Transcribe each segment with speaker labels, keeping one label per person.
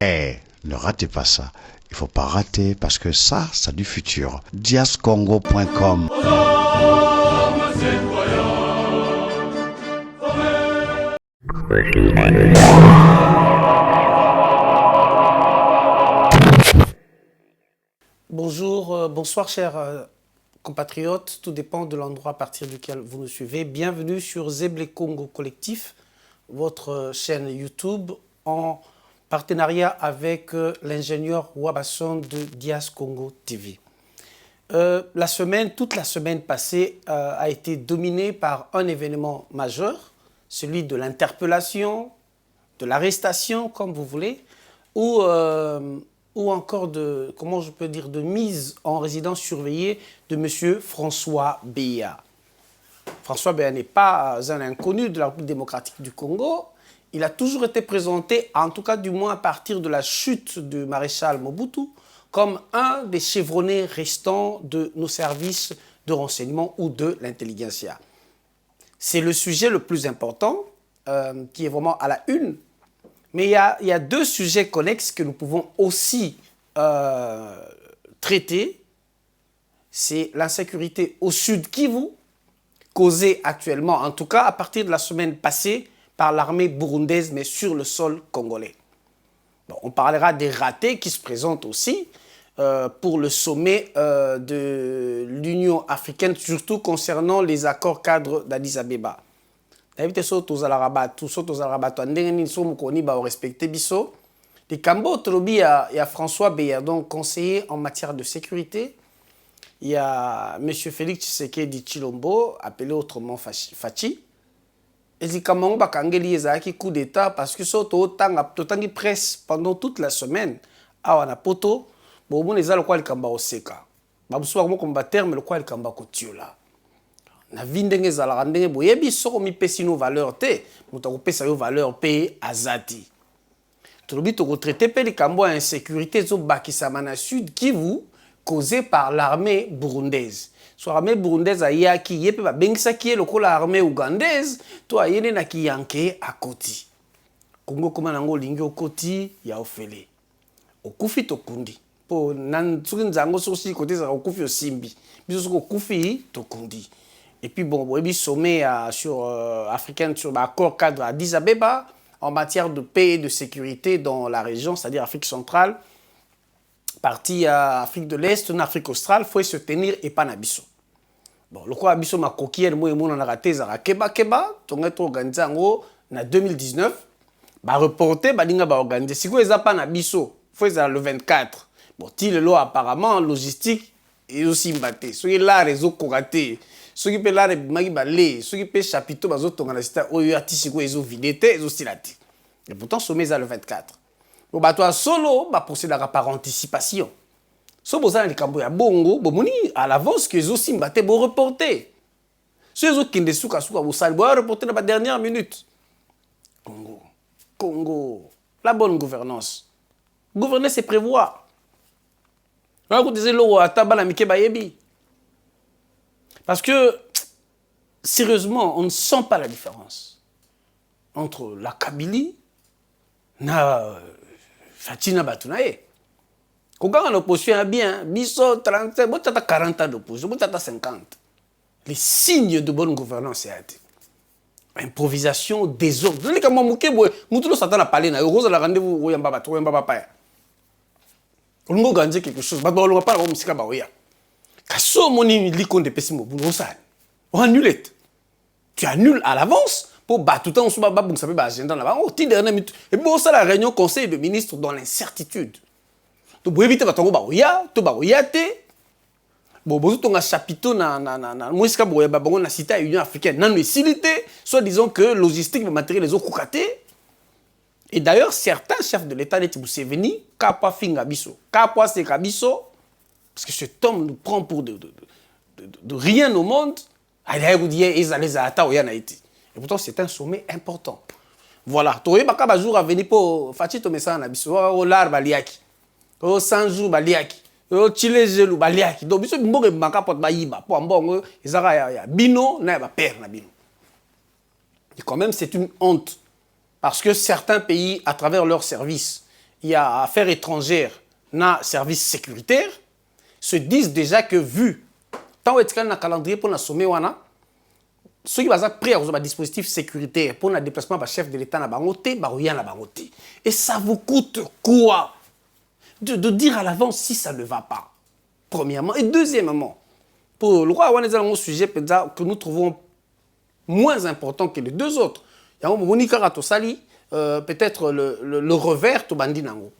Speaker 1: Eh, ne ratez pas ça. Il faut pas rater parce que ça a du futur. diascongo.com.
Speaker 2: Bonjour, bonsoir chers compatriotes, tout dépend de l'endroit à partir duquel vous nous suivez. Bienvenue sur Zeble Congo Collectif, votre chaîne YouTube en partenariat avec l'ingénieur Wabasson de Dias Congo TV. Toute la semaine passée a été dominée par un événement majeur, celui de l'interpellation, de l'arrestation, comme vous voulez, ou encore de, comment je peux dire, de mise en résidence surveillée de M. François Beya. François Beya n'est pas un inconnu de la République démocratique du Congo. Il a toujours été présenté, en tout cas du moins à partir de la chute du maréchal Mobutu, comme un des chevronnés restants de nos services de renseignement ou de l'intelligentsia. C'est le sujet le plus important, qui est vraiment à la une. Mais il y a deux sujets connexes que nous pouvons aussi traiter. C'est l'insécurité au sud Kivu, causée actuellement, en tout cas à partir de la semaine passée, par l'armée burundaise, mais sur le sol congolais. Bon, on parlera des ratés qui se présentent aussi pour le sommet de l'Union africaine, surtout concernant les accords cadres d'Addis Abeba. D'habitude, so tozalaka bato, so tozalaka bato ndenge nini so mokoni ba respecter biso. Les Cambo Trobi ya François Beya, donc conseiller en matière de sécurité. Il y a M. Félix Tshisekedi Tshilombo, appelé autrement Fachi. Et les Cameroun bakangeli ezaki coup d'état parce que so totangi presse pendant toute la semaine. Awa na poto, bon bon ezalo kwa likamba oseka. Babuso ba ko mba terme le kwa likamba ko tiola. Na vie ndenge ezalaka ndenge boyebi soko mipesi no valeur te moto akopesa yo valeur mpe azati tolobi tokotraite mpe likambo ya insécurité ezobakisama na sud Kivu causé par l'armée burundaise. So armée burundaise ayaki ye mpe babengisaki ye lokola armée ougandaise to ayene na kiyanke akoti Kongo koma nango olingi okoti ya ofele okufi tokundi mpo soki nzango soki kote ezalaka okufi osimbi biso soki okufi tokundi. Et puis, bon, il y a sommet africain sur l'accord cadre à Addis Abeba en matière de paix et de sécurité dans la région, c'est-à-dire Afrique centrale, partie Afrique de l'Est, en Afrique australe, il faut se tenir et pas Nabiso. Bon, le quoi Abiso ma coquille, moi et mon raté, Zara Keba, on a organisé en 2019, bah reporté, bah dinga bah organisé. Si vous n'avez pas Nabiso, il faut le 24. Bon, il est apparemment logistique et aussi mbatté. Soyez là, réseau coraté. Ceux qui peuvent là magi balé, ceux qui peuvent chapiteau bazo tonga na sita oyo artiste ko ezo vidété ezo silati. Et pourtant sommet à le 24. Bon ba toi solo ba procédera par anticipation. So boza na likambo ya bongo bomoni à l'avance que ezo simbate bo reporter. Ceux ezo kende suka bo sal bo reporter na ba dernière minute. Congo, la bonne gouvernance. Gouverner c'est prévoir. On a côté lo ataba na mike ba yebi. Parce que, sérieusement, on ne sent pas la différence entre la Kabylie et Fatina Batounaye. Quand on a l'opposition, bien, biso 35, bon, 40 ans d'opposition, bon, 50. Les signes de bonne gouvernance, c'est improvisation, désordre. Les gens qui ont Satan a parlé, on a rendez-vous, on a organisé quelque chose, on a pas la Kasso moni likonde pesi mobuno osani. On annule. Tu annules à l'avance pour battre tout le temps on babou ça peut ba agenda là-bas. Oh, ti dernière minute. Et bon ça la réunion conseil de ministres dans l'incertitude. Donc pour éviter batongo ba oya, to ba oyate. Bon bozo tonga chapiteau na mouiska boya ba bongo na cité Union africaine. Nan facilité, soit disons que logistique matériel les autres kokaté. Et d'ailleurs certains chefs de l'État n'étaient Museveni, kapwa finga biso, kapwa seka biso. Parce que cet homme nous prend pour de rien au monde. Et pourtant, c'est un sommet important. Voilà. Tu vois, il y a jour à venir pour faire un message à Bisso. Oh, l'art baliaki. Oh, 100 jours baliaki. Oh, Chile gelou baliaki. Donc, Bisso, il y a un pot baïba. Pour un bon, il y a bino, il y a père na bino. Et quand même, c'est une honte. Parce que certains pays, à travers leurs services, il y a affaires étrangères, na service sécuritaire, se disent déjà que vu tant que na calendrier pour na sommet wana, ceux qui sont prêts à avoir un dispositif sécuritaire pour un déplacement par chef de l'État na bangoté, baroyan na bangoté. Et ça vous coûte quoi de dire à l'avance si ça ne va pas, premièrement. Et deuxièmement, pour le roi Wana, c'est un sujet que nous trouvons moins important que les deux autres. Il y a un Monika Ratosali, peut-être le revers de Bandi Nango.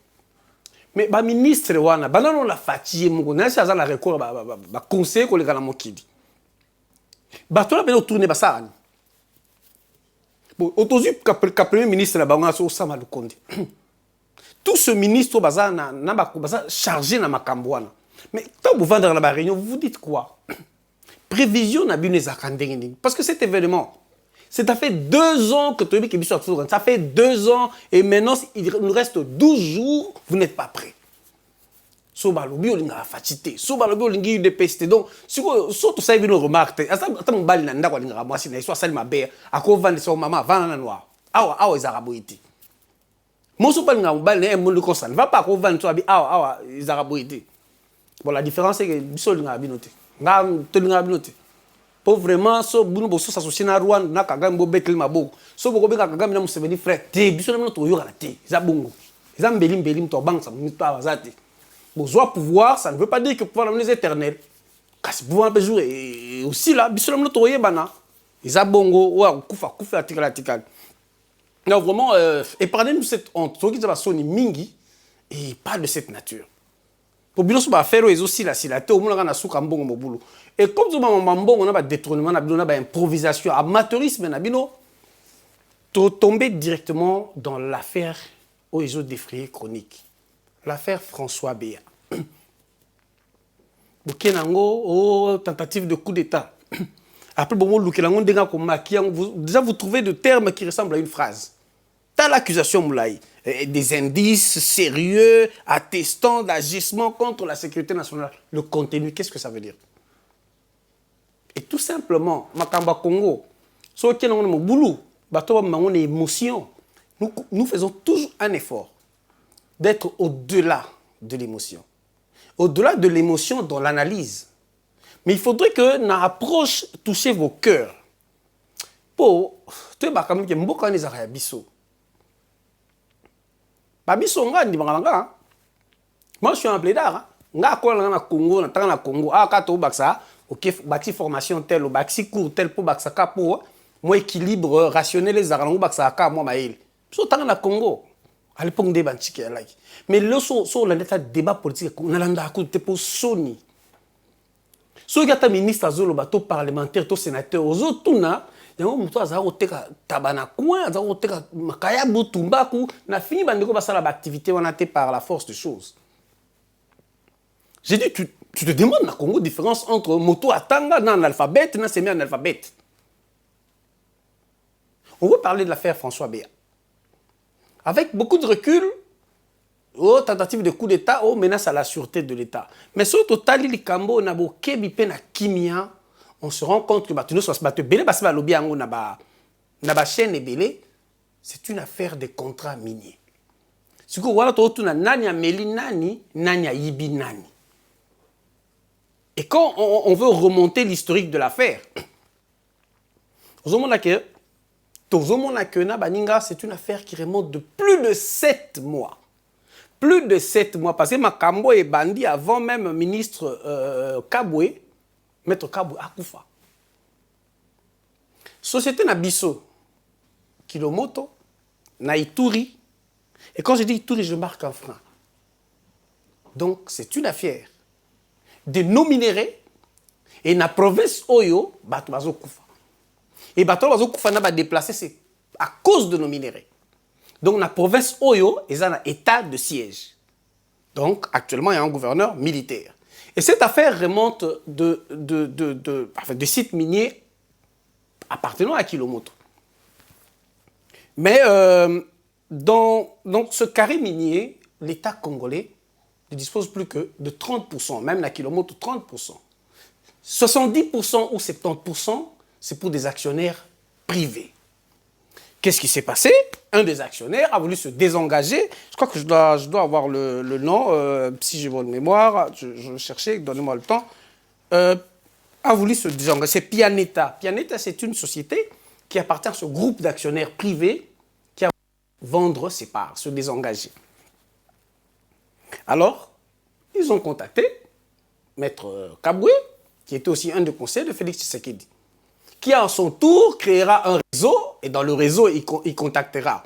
Speaker 2: Mais le ministre Wana, on l'a fatigué, on a la recours, le conseil qu'on a mokidi. Bato la tourner ça. Bon, autour le premier ministre là, on a Osama Lukonde. Tout ce ministre baza na chargé na makambwana. Mais quand vous vendez dans la réunion, vous vous dites quoi? Prévision n'a bien parce que cet événement, c'est ça fait 2 ans que tu as dit ça fait 2 ans et maintenant il nous reste 12 jours, vous n'êtes pas prêts. Soba lobi olinga fatigué, soba lobi olingi UDPST. Donc surtout ça il nous remarque. Asa mon bali na ndako olinga moi si na soit salima be ako vendre son maman vendre na noir. Awa izaraboiti. Moi so pas nga bali na mon ko ça ne va pas ako vendre soit bi awa izaraboiti. Bon la différence c'est que biso olinga binote. Nga to olinga binote. Pour vraiment so bunu boso s'associer na Rwanda na Kagame betel maboko. So boko be Kagame na Museveni frère. Te biso na to yoka na te. Za bongo. Za mbeli to bank ça mito abazati. Besoin pouvoir, ça ne veut pas dire que pouvoir est éternel. Car ce pouvoir peut jouer. Et aussi là, bisous le toye bana. Ils a bongo, ouais, koufa article. Non vraiment, épargnez-nous cette honte. Ceux qui ont sonné mingi et pas de cette nature. Pour bien sûr faire les aussi là, si la tête au moins on a souka mbongo mobulu. Et comme tout le monde on a pas détournement, on a pas improvisation, amateurisme, na bino, tomber directement dans l'affaire aux autres défrayés chroniques. L'affaire François Béa. Bukenango, tentative de coup d'État. Après, déjà, vous trouvez des termes qui ressemblent à une phrase. T'as l'accusation Moulaï. Des indices sérieux attestant d'agissement contre la sécurité nationale. Le contenu, qu'est-ce que ça veut dire? Et tout simplement, Makamba Congo, nous faisons toujours un effort d'être au-delà de l'émotion. Au-delà de l'émotion dans l'analyse. Mais il faudrait que notre approche touche vos cœurs. Pour tu es quand même que mboka ni zaka biso. Ba biso nga ndi banganga. Moi je suis un plaidard. Nga ko na Congo na tanga na Congo. Ah ka to baksa, OK, bâti formation tel ou bâti cours tel pour baksa ka pour moi équilibre rationnel les zarango baksa ka moi maïl. So tanga na Congo. À l'époque des bantiques mais le sur le débat politique on a l'anda côté pour Sony so gata ministre azolo bateau parlementaire to sénateur aux autres na yango muto azaro teka tabana coin azaro teka makaya butumbaku na fini bandeko basala ba activité on a été par la force des choses. J'ai dit tu te demandes na Congo différence entre moto atanga na analphabète na semi analphabète. On veut parler de l'affaire François Béa. Avec beaucoup de recul, aux tentatives de coup d'État, aux menaces à la sûreté de l'État. Mais sur le total, on se rend compte que c'est une affaire de contrats miniers. Et quand on veut remonter l'historique de l'affaire, c'est une affaire qui remonte de plus de 7 mois. Plus de 7 mois. Parce que Makambo et Bandi, avant même ministre Kabwe, maître Kabwe Akoufa. Société Nabiso, Kilomoto, Naituri. Et quand je dis Ituri, je marque un frein. Donc, c'est une affaire de nos minéraux et na province Oyo, Batmazo Koufa. Et Bato Bazo Koufana va déplacer, c'est à cause de nos minéraux. Donc, la province Oyo est en état de siège. Donc, actuellement, il y a un gouverneur militaire. Et cette affaire remonte de sites miniers appartenant à Kilomoto. Mais dans ce carré minier, l'État congolais ne dispose plus que de 30%, même la Kilomoto 30%. 70% ou 70%, c'est pour des actionnaires privés qu'est-ce qui s'est passé? Un des actionnaires a voulu se désengager. Je crois que je dois avoir le nom, si j'ai bonne mémoire. Je cherchais, donnez-moi le temps. A voulu se désengager. C'est Pianeta. Pianeta, c'est une société qui appartient à ce groupe d'actionnaires privés qui a voulu vendre ses parts, se désengager. Alors, ils ont contacté Maître Kaboué, qui était aussi un des conseillers de Félix Tshisekedi, qui à son tour créera un réseau, et dans le réseau, il contactera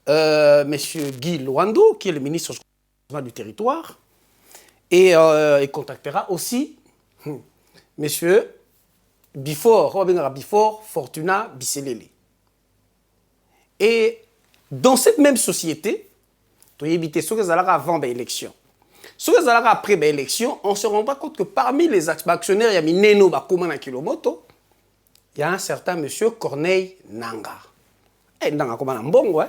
Speaker 2: M. Guy Luando, qui est le ministre du territoire, et il contactera aussi M. Bifor Fortuna Bisselele. Et dans cette même société, tu as évité ce que ça avant l'élection. Ce que ça après l'élection, on se rend pas compte que parmi les actionnaires, il y a Mineno Bakoumana Kilomoto, il y a un certain monsieur Corneille Nanga. Et Nanga comme un bon, ouais.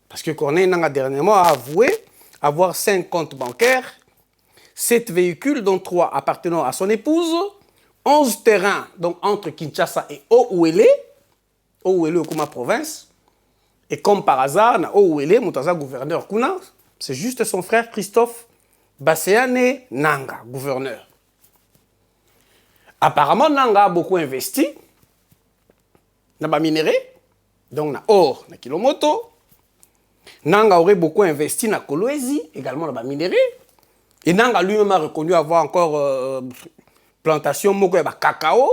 Speaker 2: Parce que Corneille Nanga dernièrement a avoué avoir 5 comptes bancaires, 7 véhicules, dont 3 appartenant à son épouse, 11 terrains, donc entre Kinshasa et Ouélé comme province. Et comme par hasard, na Ouélé, Moutaza gouverneur Kuna, c'est juste son frère Christophe Basséane Nanga, gouverneur. Apparemment, Nanga a beaucoup investi dans les minéraux, donc dans or, dans Kilomoto. Nanga aurait beaucoup investi dans Kolwezi, également dans les minéraux. Et Nanga lui-même a reconnu avoir encore plantation de cacao,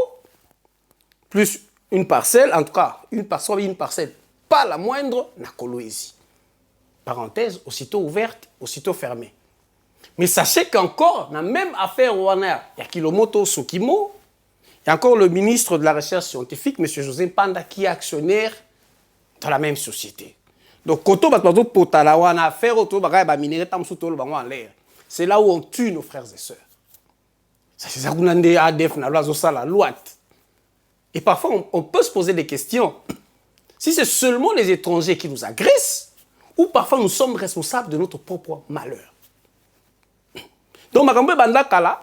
Speaker 2: plus une parcelle, en tout cas, une parcelle, pas la moindre, dans Kolwezi. Parenthèse, aussitôt ouverte, aussitôt fermée. Mais sachez qu'encore, dans la même affaire Wana, il y a Kilomoto Sokimo, il y a encore le ministre de la Recherche scientifique, M. José Panda, qui est actionnaire dans la même société. Donc, c'est là où on tue nos frères et sœurs. C'est ça qu'on a dit à ADF, la loi. Et parfois, on peut se poser des questions. Si c'est seulement les étrangers qui nous agressent, ou parfois nous sommes responsables de notre propre malheur. Donc, Makambe Bandakala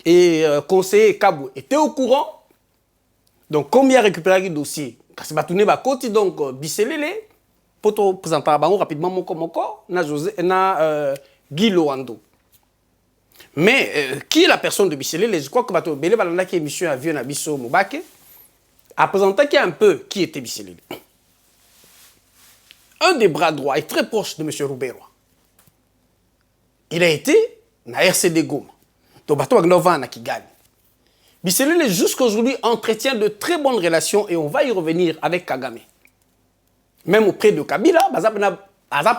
Speaker 2: et conseiller Kabou étaient au courant. Donc, comme il a récupéré le dossier, parce que donc Bisselele, pour te présenter rapidement mon corps, Guy Loando. Mais qui est la personne de Bisselele? Je crois que Bele Balanda qui est émission à Vieux Nabiso Moubake a présenté un peu qui était Bisselele. Un des bras droits est très proche de M. Rouberois. Il a été na RCD Goma. Donc, bateau Agnova na Kigali. Bisselele jusqu'à aujourd'hui entretient de très bonnes relations et on va y revenir avec Kagame. Même auprès de Kabila,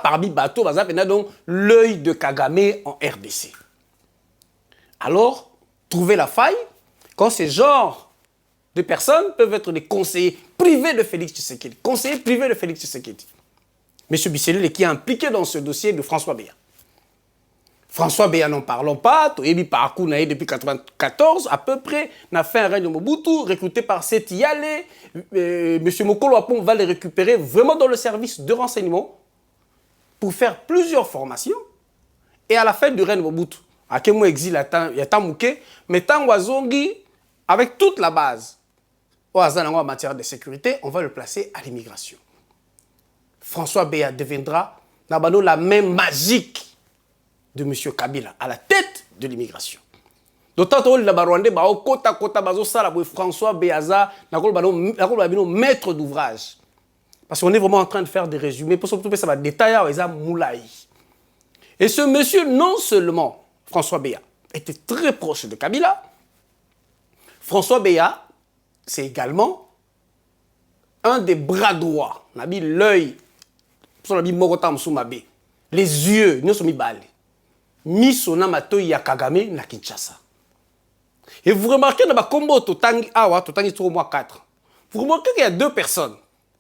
Speaker 2: parmi bateau, donc l'œil de Kagame en RDC. Alors, trouver la faille, quand ces genres de personnes peuvent être des conseillers privés de Félix Tshisekedi. Conseillers privés de Félix Tshisekedi. M. Bisselele qui est impliqué dans ce dossier de François Béa. François Béa, n'en parlons pas, Toyebi Parakou naïe depuis 1994, à peu près, n'a fait un règne de Mobutu, recruté par Seti Yale. M. Mokolo Apon va les récupérer vraiment dans le service de renseignement pour faire plusieurs formations. Et à la fin du règne de Mobutu, à Kemo exil, il y a Tamouké, mais Tangwazongi, avec toute la base, en matière de sécurité, on va le placer à l'immigration. François Béa deviendra la main magique de M. Kabila à la tête de l'immigration. D'autant que François Béaza maître d'ouvrage. Parce qu'on est vraiment en train de faire des résumés. Pour surtout ça va détailler Moulaï. Et ce monsieur, non seulement François Béa, était très proche de Kabila, François Béa, c'est également un des bras droits. On a mis l'œil, les yeux, nous sommes mis balés. Misona Matoyi ya Kagame na Kinshasa. Et vous remarquez dans ma combo Totangi Awa, Totangi 3 mois 4. Vous remarquez qu'il y a 2 personnes.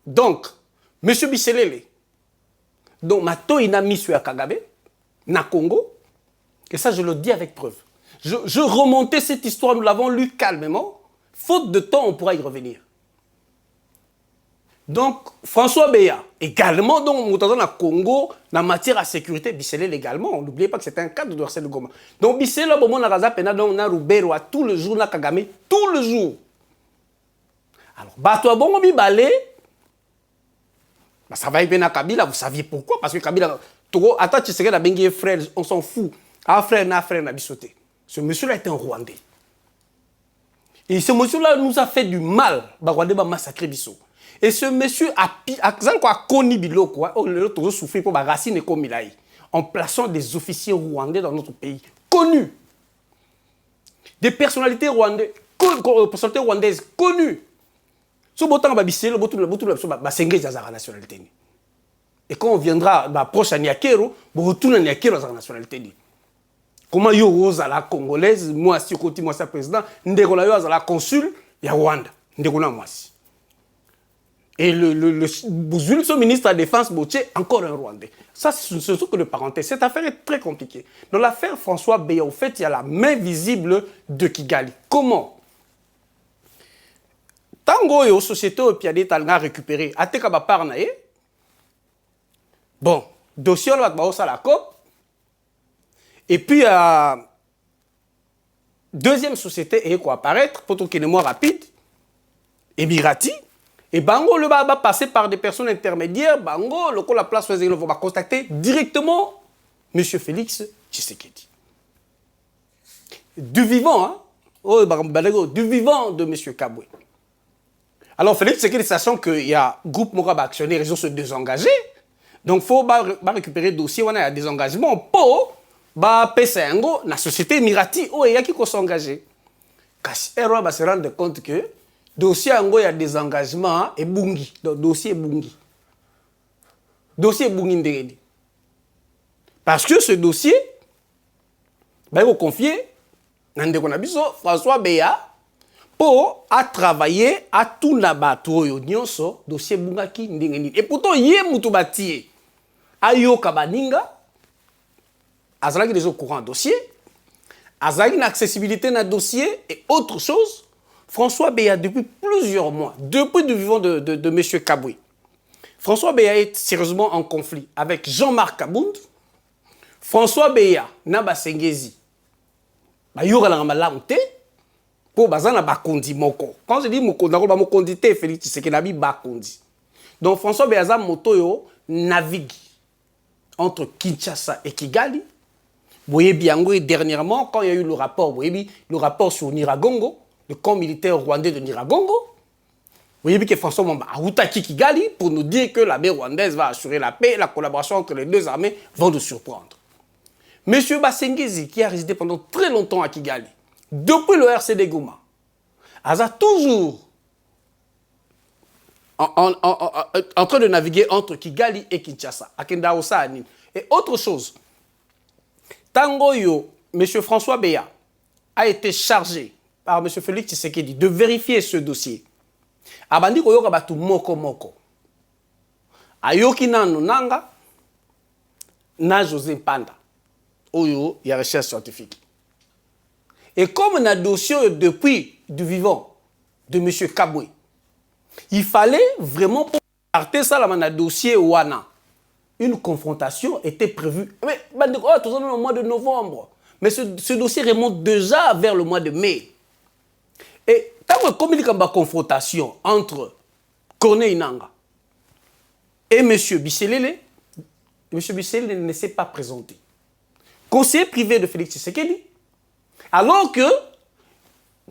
Speaker 2: Donc, M. Bisselele, donc Matoyi na Misu ya Kagame, na Congo. Et ça, je le dis avec preuve. Je remontais cette histoire, nous l'avons lu calmement. Faute de temps, on pourra y revenir. Donc, François Béa, également, donc, dans le Congo, en matière de sécurité, Bisselele également. N'oubliez pas que c'est un cadre de RCD Goma. Donc, Bisselele, on a Roubero tout le jour, na Kagame, tout le jour. Alors, Bato Bongo Balé, Bah, ça va bien à Kabila, vous saviez pourquoi? Parce que Kabila, Togo, attends, tu sais que la Bengue frère, on s'en fout. Ah, frère, n'a bissoté. Ce monsieur-là était un Rwandais. Et ce monsieur-là nous a fait du mal. Bah, Rwandais va massacrer Bissot. Et ce monsieur a connu Biloko, on a souffert pour Racine et Komilaï, en plaçant des officiers rwandais dans notre pays. Connus. Des personnalités rwandaises, connues. Ce botan va bisser, le botan va s'engager dans la nationalité. Et quand on viendra proche à Niakero, on retourne à Niakero dans la nationalité. Comment yo rosa la congolaise, moi si côté moi sa président, ndekona yo la consul ya Rwanda, ndekona moi si. Et le ministre de la Défense Boutier, encore un Rwandais. Ça, c'est ce que de parenthèse. Cette affaire est très compliquée. Dans l'affaire François Beya, au fait, il y a la main visible de Kigali. Comment? Tango yo société au Piadé Talga récupéré. Ateka ba parnae. Bon, dossier on va ba la COP. Et puis deuxième société est quoi apparaître pour qu'il est moins rapide. Emirati. Et Bango le va passer par des personnes intermédiaires. Bango, le coup la place va contacter directement M. Félix Tshisekedi. Du vivant, hein? Oh, du vivant de M. Kabwe. Alors Félix Tshisekedi, sachant qu'il y a groupe Morab actionnaire, ils ont se désengager. Donc il faut récupérer le dossier, on a des engagements pour PCNGO, la société Emirati, oh, il y a qui s'engager. Error va se rendre compte que dossier Ango, il y a des engagements et bungi. Donc, dossier bungi. Dossier bungi ndéredi. Parce que ce dossier, il faut confier à François Beya pour travailler à tout le bateau dossier bungaki ndéredi. Et pourtant, il y a mutu batié. Ayo kabaninga, azalaki des au courant dossier, azalaki une accessibilité dans le dossier et autre chose. François Beya, depuis plusieurs mois, depuis le vivant de M. Kabwe, François Beya est sérieusement en conflit avec Jean-Marc Kabound. François Beya, Naba Sengezi, Yura la Malamte, pour Bazana Bakondi Moko. Quand je dis Mokondi, Félix, c'est qu'il a mis Bakondi. Donc François Beya, Motoyo, navigue entre Kinshasa et Kigali. Vous voyez bien, dernièrement, quand il y a eu le rapport, vous voyez, le rapport sur Niragongo, le camp militaire rwandais de Niragongo. Vous voyez bien que François Mamba a Outaki Kigali pour nous dire que l'armée rwandaise va assurer la paix, la collaboration entre les deux armées vont nous surprendre. Monsieur Basengezi, qui a résidé pendant très longtemps à Kigali, depuis le RCD Goma, a toujours en train de naviguer entre Kigali et Kinshasa, à Kendaosa Anin. Et autre chose, Tangoyo, monsieur François Beya, a été chargé par M. Félix Tshisekedi de vérifier ce dossier. Abandi koyoka batu moko moko. Ayoki nanu nanga na José Panda. Oyo ya recherche scientifique. Et comme on a dossier depuis du vivant de M. Kabwe, il fallait vraiment pour partir ça là dossier wana. Une confrontation était prévue. Mais tout au mois de novembre. Mais ce dossier remonte déjà vers le mois de mai. Et quand on communique en confrontation entre Corneille Nanga et M. Bisselele, M. Bisselele ne s'est pas présenté. Conseiller privé de Félix Tshisekedi, alors que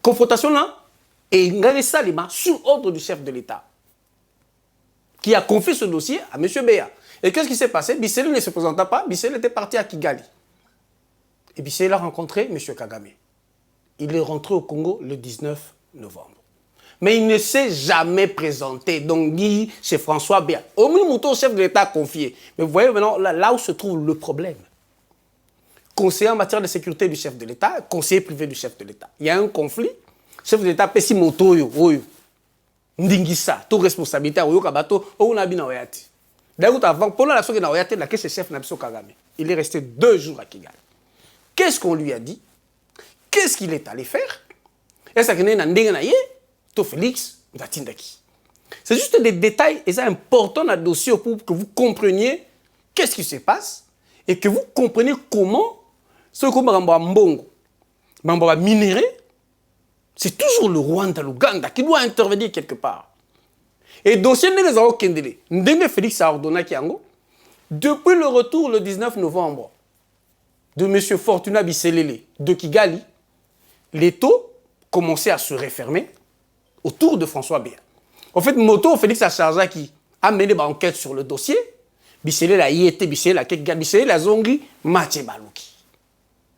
Speaker 2: confrontation là est Ngare Salima sous ordre du chef de l'État, qui a confié ce dossier à M. Beya. Et qu'est-ce qui s'est passé? Bisselele ne se présenta pas, Bisselele était parti à Kigali. Et Bisselele a rencontré M. Kagame. Il est rentré au Congo le 19 novembre. Mais il ne s'est jamais présenté. Donc, dit c'est François Beya. Au moins, mon chef de l'État confié. Mais vous voyez maintenant là où se trouve le problème. Conseiller en matière de sécurité du chef de l'État, conseiller privé du chef de l'État. Il y a un conflit. Chef de l'État, Pessi Motoyo, Oyo. Ndingisa, toute responsabilité, Oyo Kabato, Oyo Nabi Naoyati. D'ailleurs, avant, pendant la soirée Naoyati, la caisse chef Nabiso Kagame. Il est resté 2 jours à Kigali. Qu'est-ce qu'on lui a dit? Qu'est-ce qu'il est allé faire? Est-ce qu'il est allé faire? To Félix Ndatindaki. C'est juste des détails et c'est important dans le dossier pour que vous compreniez qu'est-ce qui se passe et que vous compreniez comment ce qu'on va mbongo, va minérer, c'est toujours le Rwanda, l'Ouganda qui doit intervenir quelque part. Et dossier ne les a aucun Ndenge Félix a ordonné Kiango. Depuis le retour le 19 novembre de M. Fortuna Bisselele de Kigali, les taux commençaient à se refermer autour de François Béa. En fait, Moto Félix a chargé qui a mené une enquête sur le dossier. Bisselele a y été, Bisselele a Kigali, Bisselele a Zongi, Mathieu Balouki.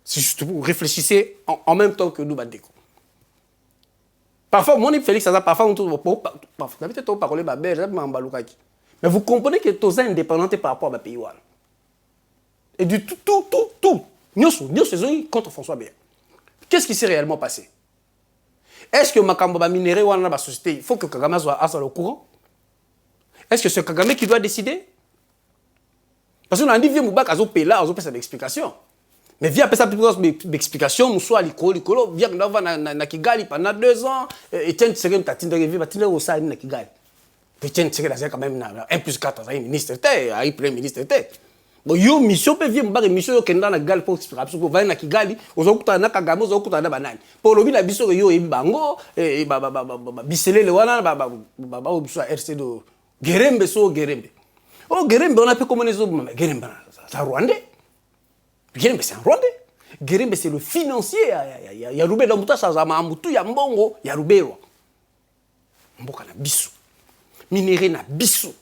Speaker 2: C'est juste vous réfléchissez en même temps que nous, Badeko. Parfois, mon Félix, parfois, on trouve parler mais vous comprenez que tous sont indépendants par rapport à pays. Et du tout, nous sommes contre François Béa. Qu'est-ce qui s'est réellement passé? Est-ce que Makamba minéré ou la société, il faut que Kagame soit au courant? Est-ce que c'est Kagame qui doit décider? Parce qu'on a dit, viens Moubak, on peut faire explication. Mais viens après ça, explication, nous soit l'icolo, viens na Kigali pendant 2 ans, et tiens, tu sais que tu as tinda au sein de Kigali. Tiens, tu sais que quand même 1 plus 4, il ministre, il premier ministre. Bon, yo mission peut venir m'bar mission qui est dans la Kigali pour expliquer pour venir na Kigali, aux autres na Kagame, aux autres na banane. Pour le la biso yo bango et Bisselele wana ba biso RC do Gerembe so Gerembe. Oh Gerembe on a fait comment les autres Gerembe ça Rwandais. Gerembe c'est un Rwandais. Gerembe c'est le financier ya Rubé dans muta ça ma mutu ya mbongo ya Rubero. Mboka na biso. Minéré na biso.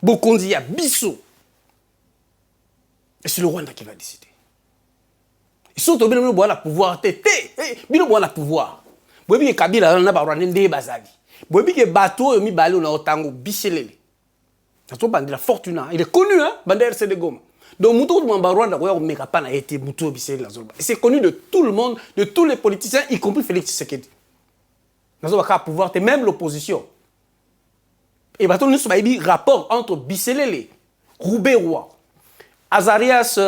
Speaker 2: Bokondi ya biso. Et c'est le Rwanda qui va décider. Ils sont obligés de boire le pouvoir. Ils boire le pouvoir. Bobi ke Kabila na ba Rwanda ndé bazali. Bobi ke bateau mi balé na otango Bisselele. Ça to bande la Fortuna, il est connu hein, bande RC de Goma. Donc muto ba Rwanda ko meka pa na été muto Bisselele la zone. C'est connu de tout le monde, de tous les politiciens y compris Félix Tshisekedi. Nous avons qu'à pouvoir et même l'opposition. Et bateau nous sommes rapport entre Bisselele, Rouberois, Azarias,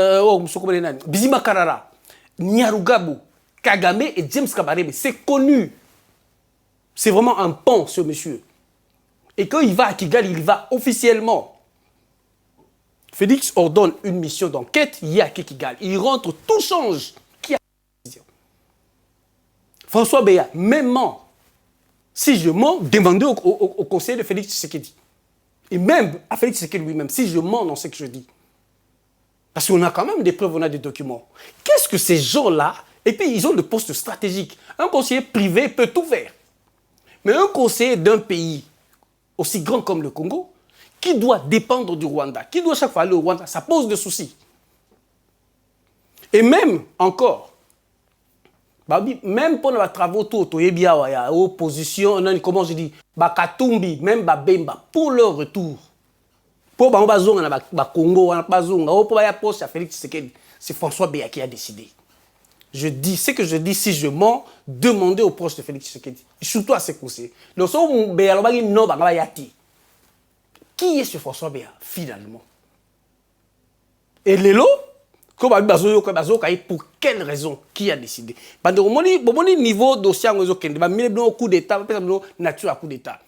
Speaker 2: Bizima Karara, Nyarugabu, Kagame et James Kabarebe. C'est connu. C'est vraiment un pont, ce monsieur. Et quand il va à Kigali, il va officiellement. Félix ordonne une mission d'enquête, il y a Kigali. Il rentre, tout change. Qui a la décision? François Béa, même si je mens, demandez au conseil de Félix Tshisekedi. Et même à Félix Tshisekedi lui-même, si je mens dans ce que je dis. Parce qu'on a quand même des preuves, on a des documents. Qu'est-ce que ces gens-là, et puis ils ont des postes stratégiques. Un conseiller privé peut tout faire. Mais un conseiller d'un pays aussi grand comme le Congo, qui doit dépendre du Rwanda, qui doit chaque fois aller au Rwanda, ça pose des soucis. Et même encore, même pour les travaux, il y a opposition, comment je dis, Bakatumbi, même Babemba, pour leur retour. Pour Congo, c'est François Béa qui a décidé. Je dis ce que je dis, si je mens, demandez aux proches de Félix Tshisekedi, surtout à ses conseillers. Qui est ce François Béa, finalement? Et Lélo, pour quelle raison? Qui a décidé? Au niveau dossier, coup d'État, nature à coup d'État.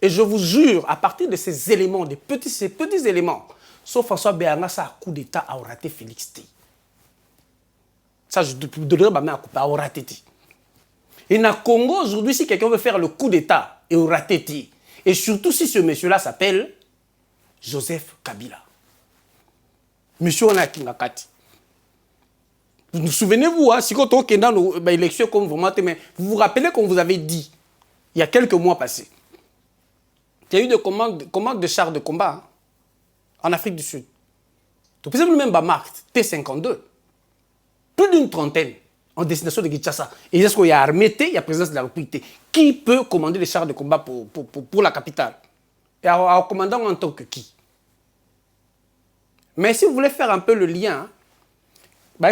Speaker 2: Et je vous jure, à partir de ces éléments, ces petits éléments, sauf François Béanga, ça a coup d'État a raté Félix T. Ça, je donnerai ma main à couper, a raté T. Et dans le Congo, aujourd'hui, si quelqu'un veut faire le coup d'État, il a raté T. Et surtout si ce monsieur-là s'appelle Joseph Kabila. Monsieur Onaki Nakati. Vous vous souvenez-vous, hein, si quand on est dans l'élection comme vous mais vous vous rappelez qu'on vous avait dit, il y a quelques mois passés, il y a eu des commandes de chars de combat hein, en Afrique du Sud. Donc, vous avez même marque T-52. Plus d'une trentaine en destination de Kinshasa. Et est-ce qu'il y a armée, il y a présence de la République. Qui peut commander les chars de combat pour la capitale? Et en commandant en tant que qui? Mais si vous voulez faire un peu le lien,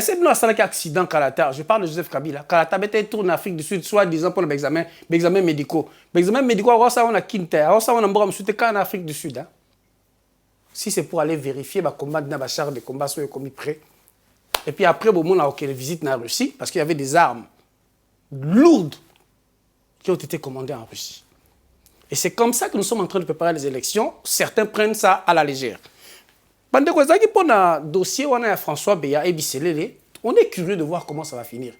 Speaker 2: c'est un accident Kalata. Je parle de Joseph Kabila. Kalata était tourné en Afrique du Sud, soit disant pour l'examen médicaux. L'examen médicaux, on a quinté, on a en Afrique du Sud. Hein. Si c'est pour aller vérifier, combat de char de combat soit commis prêt. Et puis après, on a eu visite en Russie, parce qu'il y avait des armes lourdes qui ont été commandées en Russie. Et c'est comme ça que nous sommes en train de préparer les élections. Certains prennent ça à la légère. Pendant que le dossier on a François Béa et Bisselele, on est curieux de voir comment ça va finir.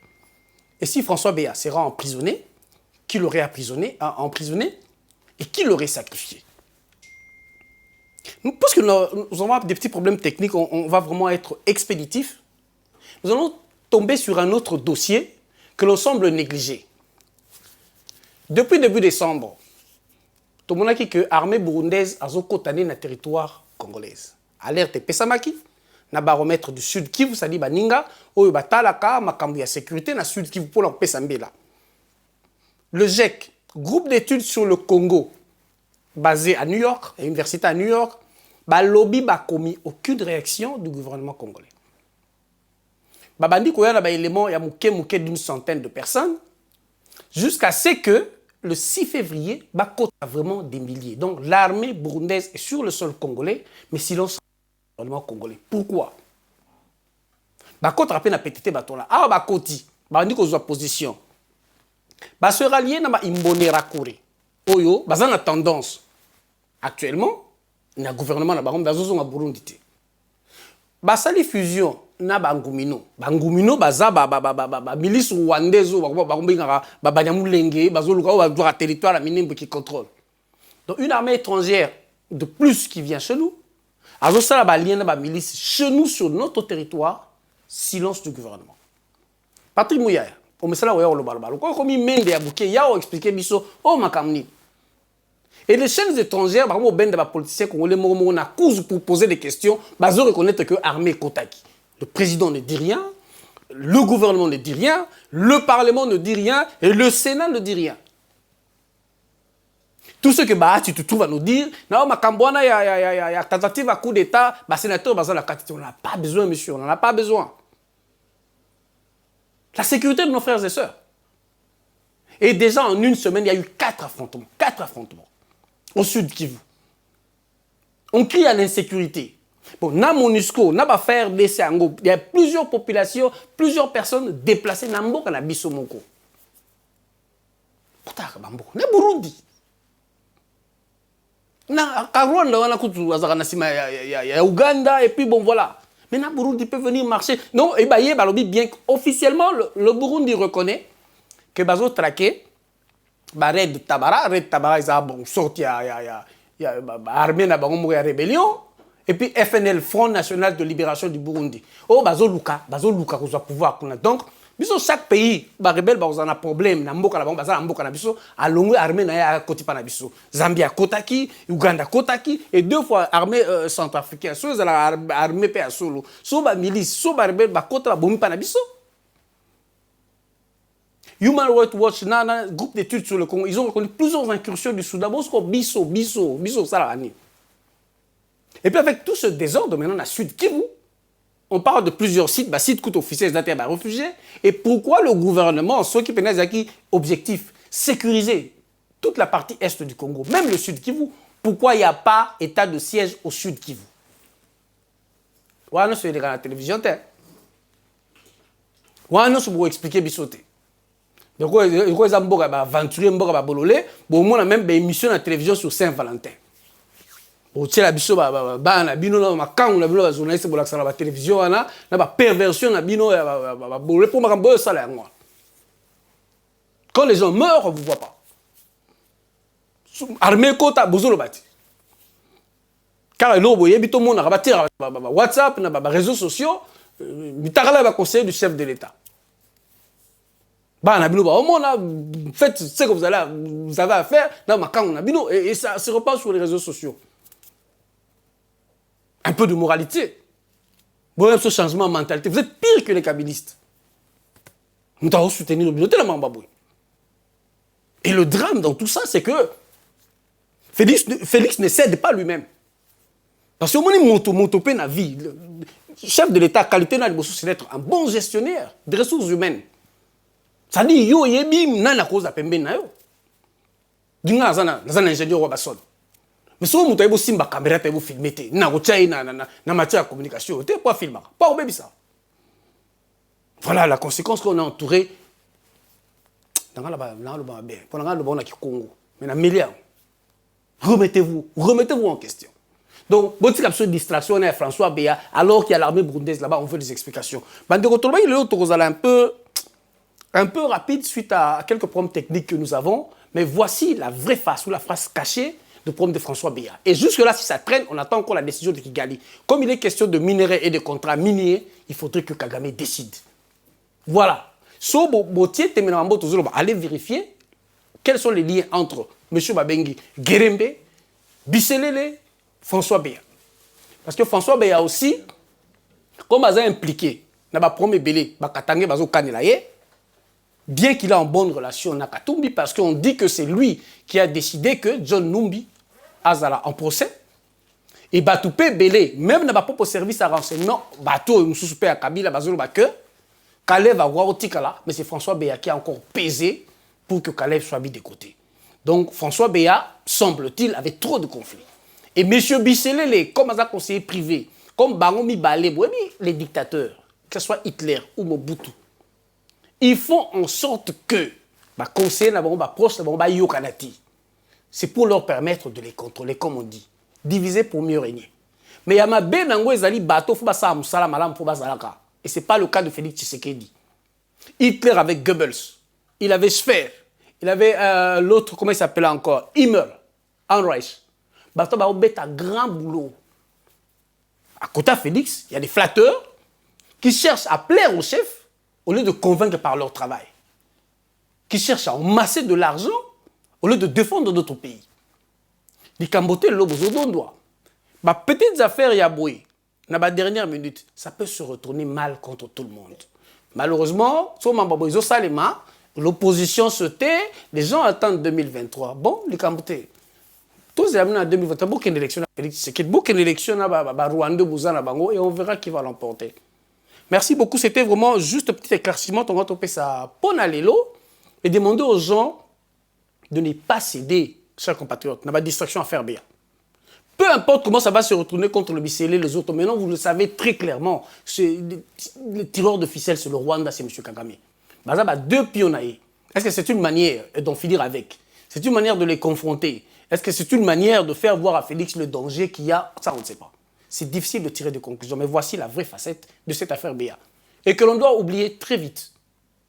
Speaker 2: Et si François Béa sera emprisonné, qui l'aurait emprisonné, Et qui l'aurait sacrifié? Parce que nous avons des petits problèmes techniques, on va vraiment être expéditif. Nous allons tomber sur un autre dossier que l'on semble négliger. Depuis début décembre, tout le monde a dit que l'armée burundaise a cotané dans le territoire congolais. Alerte Pesamaki, na baromètre du Sud Kivu, ça dit Baninga, ou Batalaka, makambu ya sécurité, na Sud Kivu pour leur Pesambela. Le GIEC, groupe d'études sur le Congo, basé à New York, à l'université à New York, lobby n'a commis aucune réaction du gouvernement congolais. Babandi koya na ba élément ya mouké d'une centaine de personnes jusqu'à ce que le 6 février bakota vraiment des milliers. Donc l'armée burundaise est sur le sol congolais mais silence le gouvernement congolais. Pourquoi? Bakota rappelle na pétité batola. Ah bakoti babandi ko zwa position. Ba se rallier na ba imbonera kure. Oyo bazana tendance actuellement na gouvernement na bango bazozo nga Burundi te. Basali fusion na bangumino baza milice rwandaise babanyamulenge bazoluka ba territoire la minimum qui contrôle. Donc une armée étrangère de plus qui vient chez nous azosala ba lien na ba milice chez nous sur notre territoire, silence du gouvernement. Patrick Mouyaya o mesala oya lo balbalo ko komi mende ya buke ya o expliquer biso o makamni. Et les chaînes étrangères, par exemple, les politiciens congolais, on a cause pour poser des questions, ils reconnaître que l'armée Kotaki. Le président ne dit rien, le gouvernement ne dit rien, le Parlement ne dit rien et le Sénat ne dit rien. Tout ce que tu te trouves à nous dire, il y a tentative à coup d'État, les sénateurs, on n'a pas besoin, monsieur, on n'en a pas besoin. La sécurité de nos frères et sœurs. Et déjà en une semaine, il y a eu 4 affrontements. 4 affrontements. Au sud Kivu. On crie à l'insécurité. Bon, na MONUSCO, na ba faire des Ango, il y a plusieurs populations, plusieurs personnes déplacées na mboka na biso moko. Potaka bambo, na Burundi. Na Rwanda wana kutu azaka na sima ya Uganda et puis bon voilà. Mais na Burundi peut venir marcher. Non, et baye balobi bien officiellement le Burundi reconnaît que bazo traqué Red Tabara ils ont sorti l'armée na bango ya rébellion et puis FNL Front National de Libération du Burundi. Oh bazoluka ko pouvoir kuna. Donc biso chaque pays ba rebelle ba on a problème na mboka na bango bazala mboka na biso alongo armée na ya koti pa na biso. Zambia kotaki, Uganda kotaki et 2 fois armée centrafricaine. So la armée pe solo. So ba milice, so ba rebelle ba kota ba bomi pa na biso. Human Rights Watch, groupe d'études sur le Congo, ils ont reconnu plusieurs incursions du Soudan. Biso, ça l'a rani. Et puis avec tout ce désordre, maintenant, à Sud Kivu, on parle de plusieurs sites, sites coûtent officiels d'atteindre à réfugiés. Et pourquoi le gouvernement, ceux qui peuvent être objectif, sécuriser toute la partie est du Congo, même le Sud Kivu, pourquoi il n'y a pas état de siège au Sud Kivu? Ouais, non, c'est la télévision, ouais, non, c'est pour expliquer bisoté. Donc, ils ont aventuré, ils ont même des émissions à la télévision sur Saint-Valentin. Ils ont abisso bana bino na makangu na bino journaliste pour la télévision na ba perversion na bino bolé pour makambo ça là. Quand les gens meurent, on vous voit pas. Armée kota bozolo bati. Car lo boye bito mon na rabatir WhatsApp na ba réseaux sociaux, mitagala ba conseiller du chef de l'État. Faites ce que vous avez à faire dans ma camp, et ça se repart sur les réseaux sociaux. Un peu de moralité. Vous avez ce changement de mentalité. Vous êtes pire que les kabylistes. Nous devons soutenir le bureau tellement baboué. Et le drame dans tout ça, c'est que Félix ne cède pas lui-même. Parce que mon na vie, le chef de l'État, qualité c'est d'être un bon gestionnaire des ressources humaines. Ça dit yo yebi nana cause pembe na yo. Dinga zana ingénieur wa basol. Mais so muto ebo simba caméra te ebo filmer te. Na ko tchai na matière de communication, te pas filmer. Pas au ça. Voilà la conséquence qu'on a entouré dans la bien. Pendant le bon na Congo. Mais na milliard. Remettez-vous en question. Donc, bon, c'est une distraction à François Béa, alors qu'il y a l'armée burundaise là-bas, on veut des explications. Bande il est un peu rapide suite à quelques problèmes techniques que nous avons. Mais voici la vraie face ou la face cachée du problème de François Béa. Et jusque-là, si ça traîne, on attend encore la décision de Kigali. Comme il est question de minerais et de contrats miniers, il faudrait que Kagame décide. Voilà. So, allez vérifier quels sont les liens entre M. Babengi, Gerembe, Bisselele, François Béa. Parce que François Béa aussi, comme il est impliqué dans le premier belé, bien qu'il a en bonne relation avec Katumbi, parce qu'on dit que c'est lui qui a décidé que John Numbi azala en procès. Et Batoupé Belé, même dans le propre service à renseignement, Batou et Moussouspé à Kabila, que Kalev va voir au Tikala, mais c'est François Béa qui a encore pesé pour que Kalev soit mis de côté. Donc François Béa, semble-t-il, avait trop de conflits. Et M. Bisselele, comme un conseiller privé, comme Bangomi Balé, les dictateurs, que ce soit Hitler ou Mobutu, ils font en sorte que les conseillers proches de Yokanati, c'est pour leur permettre de les contrôler, comme on dit. Diviser pour mieux régner. Mais il y a des bateaux qui et ce n'est pas le cas de Félix Tshisekedi. Hitler avec Goebbels, il avait Speer, il avait l'autre, comment il s'appelait encore, Himmler, Heinrich. Bateau a fait un grand boulot. À côté de Félix, il y a des flatteurs qui cherchent à plaire au chef au lieu de convaincre par leur travail. Qui cherchent à amasser de l'argent au lieu de défendre notre pays. Les Cambotés, les petites affaires Yaboué, dans la dernière minute, ça peut se retourner mal contre tout le monde. Malheureusement, l'opposition se tait, les gens attendent 2023. Bon, les Cambotés, tous les amis en 2023, beaucoup d'élections, beaucoup d'élections, et on verra qui va l'emporter. Merci beaucoup, c'était vraiment juste un petit éclaircissement. On va toper ça pour Nalélo et demander aux gens de ne pas céder, chers compatriotes, dans la distraction à faire bien. Peu importe comment ça va se retourner contre le Bisselé, les autres, maintenant vous le savez très clairement, le tireur de ficelle, c'est le Rwanda, c'est M. Kagame. Bazaba, deux pionniers. Est-ce que c'est une manière d'en finir avec? C'est une manière de les confronter? Est-ce que c'est une manière de faire voir à Félix le danger qu'il y a? Ça, on ne sait pas. C'est difficile de tirer des conclusions, mais voici la vraie facette de cette affaire Béa. Et que l'on doit oublier très vite.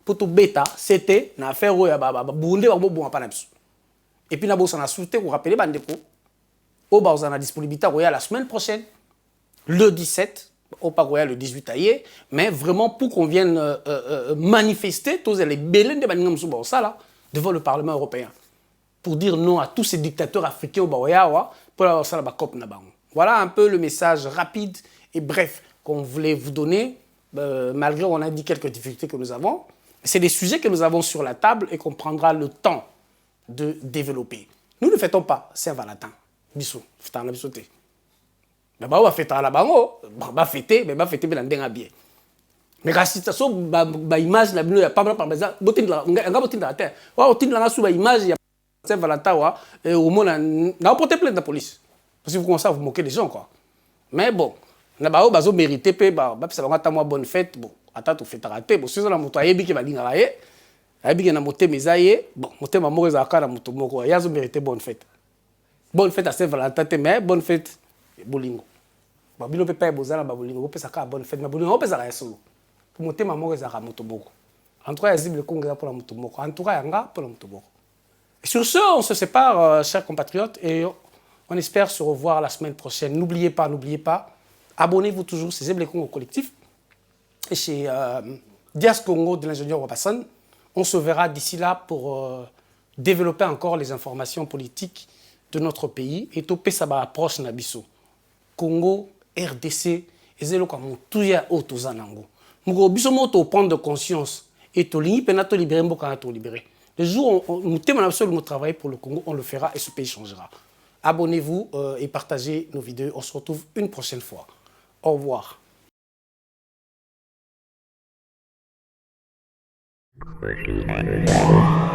Speaker 2: Pour tout bêta, c'était une affaire où il y a Burundi, et puis, on a souhaité vous rappeler, on a disponibilité la semaine prochaine, le 17, le 18 aïe, mais vraiment pour qu'on vienne manifester tous les bélènes de devant le Parlement européen, pour dire non à tous ces dictateurs africains pour la COP. Voilà un peu le message rapide et bref qu'on voulait vous donner, malgré on a dit quelques difficultés que nous avons. C'est des sujets que nous avons sur la table et qu'on prendra le temps de développer. Nous ne fêtons pas Saint-Valentin. Bissou, fêtons la bisouté. Mais on va fêter la bango, on va fêter, mais on va fêter bien bien. Mais la situation, l'image, la il y a pas mal par exemple, on va la terre. On va sur l'image, il y a Saint-Valentin, et au moins, on a porté plainte de la police. Parce que vous commencez à vous moquer des gens, quoi. Mais bon, on a mérité, ça va être une bonne fête, bon, attends, tu fais ta raté, bon, si on a mon toit, qui va dire, il y a moté mes aïeux, bon, moté ma mauvaise affaire à mon tomoko, il y a mérité bonne fête. Bonne fête à Saint-Valentin, mais bonne fête, Bolingo. Bon, il ne peut pas être Bolingo, on peut faire bonne fête, mais Bolingo, on peut faire solo. Pour moté ma mauvaise affaire à mon tomoko. En tout cas, il y a le congrès pour la motomoko. En tout cas, il y a pour la motomoko. Et sur ce, on se sépare, chers compatriotes, et on espère se revoir la semaine prochaine. N'oubliez pas, abonnez-vous toujours chez Zeb le Congo Collectif et chez Dias Congo de l'ingénieur Wapasson. On se verra d'ici là pour développer encore les informations politiques de notre pays. Et tout ça va approche Nabiso. Congo, RDC, et c'est le cas où tout y a autre zanango. Nous avons prendre de conscience et tout libérer, libérer. Le jour où nous travaillons pour le Congo, on le fera et ce pays changera. Abonnez-vous et partagez nos vidéos. On se retrouve une prochaine fois. Au revoir.
Speaker 3: Thank you.